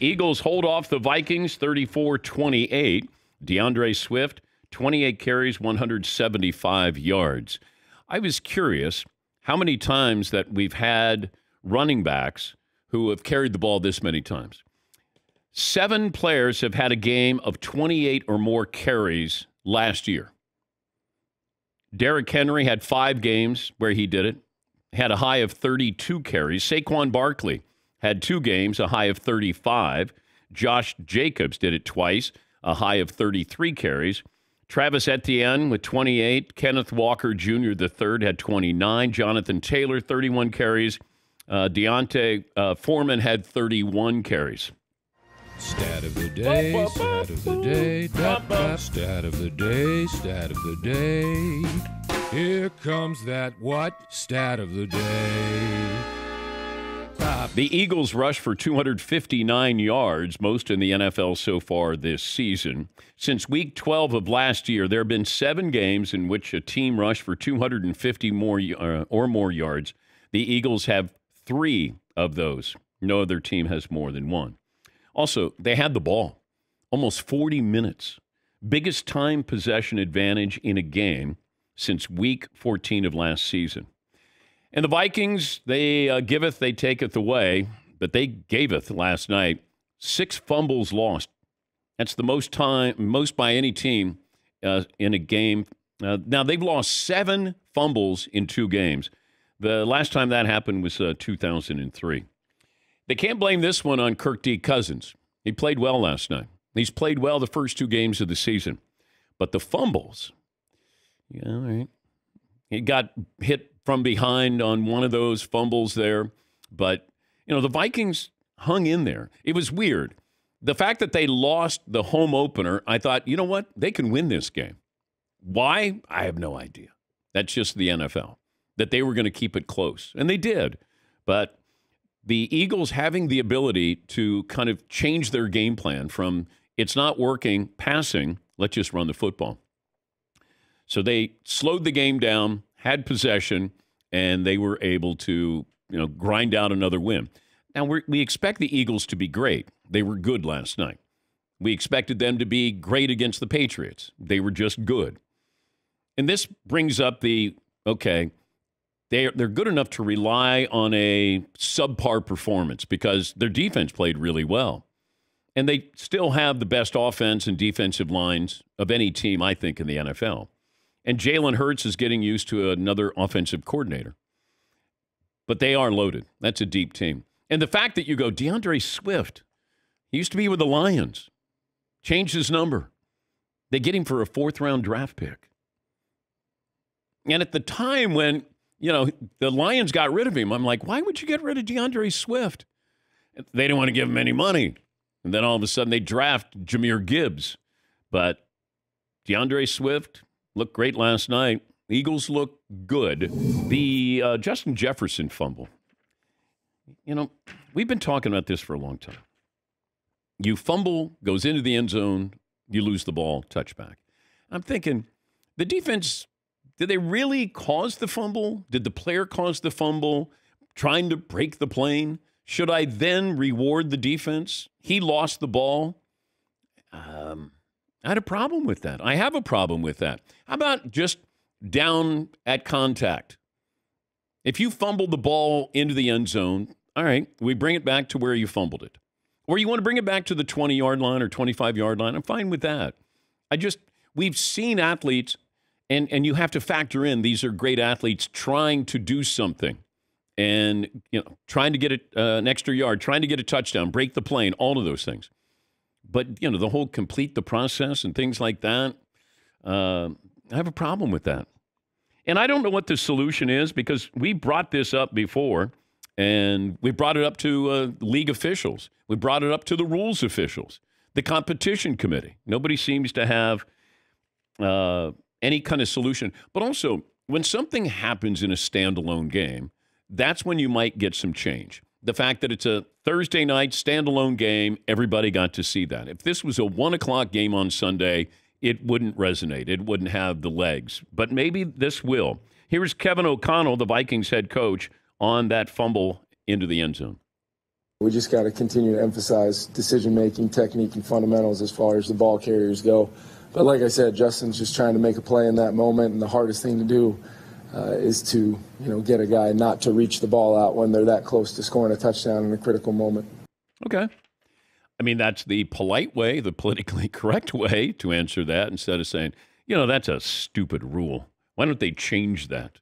Eagles hold off the Vikings 34-28. DeAndre Swift, 28 carries, 175 yards. I was curious how many times that we've had running backs who have carried the ball this many times. 7 players have had a game of 28 or more carries last year. Derrick Henry had 5 games where he did it, had a high of 32 carries. Saquon Barkley had 2 games, a high of 35. Josh Jacobs did it twice, a high of 33 carries. Travis Etienne with 28. Kenneth Walker Jr. III had 29. Jonathan Taylor, 31 carries. Deontay Foreman had 31 carries. Stat of the day, stat of the day, stat of the day, stat of the day. Here comes that what? Stat of the day. The Eagles rushed for 259 yards, most in the NFL so far this season. Since week 12 of last year, there have been 7 games in which a team rushed for 250 more or more yards. The Eagles have 3 of those. No other team has more than 1. Also, they had the ball almost 40 minutes. Biggest time possession advantage in a game since week 14 of last season. And the Vikings, they giveth, they taketh away, but they gaveth last night. 6 fumbles lost. That's the most by any team in a game. Now, they've lost 7 fumbles in 2 games. The last time that happened was 2003. They can't blame this one on Kirk D. Cousins. He played well last night. He's played well the first 2 games of the season. But the fumbles, yeah, all right. He got hit from behind on one of those fumbles there. But, the Vikings hung in there. It was weird. The fact that they lost the home opener, I thought, you know what? They can win this game. Why? I have no idea. That's just the NFL. That they were going to keep it close. And they did. But the Eagles having the ability to kind of change their game plan from it's not working, passing, let's just run the football. So they slowed the game down, had possession, and they were able to, grind out another win. Now, we expect the Eagles to be great. They were good last night. We expected them to be great against the Patriots. They were just good. And this brings up they're good enough to rely on a subpar performance because their defense played really well. And they still have the best offense and defensive lines of any team, I think, in the NFL. And Jalen Hurts is getting used to another offensive coordinator. But they are loaded. That's a deep team. And the fact that you go, DeAndre Swift, he used to be with the Lions, changed his number. They get him for a 4th-round draft pick. And at the time when, the Lions got rid of him, I'm like, why would you get rid of DeAndre Swift? They didn't want to give him any money. And then all of a sudden they draft Jahmyr Gibbs. But DeAndre Swift looked great last night. Eagles look good. The Justin Jefferson fumble. We've been talking about this for a long time. You fumble, goes into the end zone, you lose the ball, touchback. I'm thinking, the defense, did they really cause the fumble? Did the player cause the fumble? Trying to break the plane? Should I then reward the defense? He lost the ball. I had a problem with that. I have a problem with that. How about just down at contact? If you fumbled the ball into the end zone, all right, we bring it back to where you fumbled it. Or you want to bring it back to the 20-yard line or 25-yard line, I'm fine with that. We've seen athletes, and you have to factor in, these are great athletes trying to do something. And, trying to get an extra yard, trying to get a touchdown, break the plane, all of those things. But, the whole complete the process and things like that, I have a problem with that. And I don't know what the solution is because we brought this up before, and we brought it up to league officials. We brought it up to the rules officials, the competition committee. Nobody seems to have any kind of solution. But also, when something happens in a standalone game, that's when you might get some change. The fact that it's a Thursday night standalone game, everybody got to see that. If this was a 1 o'clock game on Sunday, it wouldn't resonate. It wouldn't have the legs. But maybe this will. Here's Kevin O'Connell, the Vikings head coach, on that fumble into the end zone. We just got to continue to emphasize decision-making, technique, and fundamentals as far as the ball carriers go. But like I said, Justin's just trying to make a play in that moment, and the hardest thing to do is to, get a guy not to reach the ball out when they're that close to scoring a touchdown in a critical moment. Okay. I mean, that's the polite way, the politically correct way to answer that instead of saying, that's a stupid rule. Why don't they change that?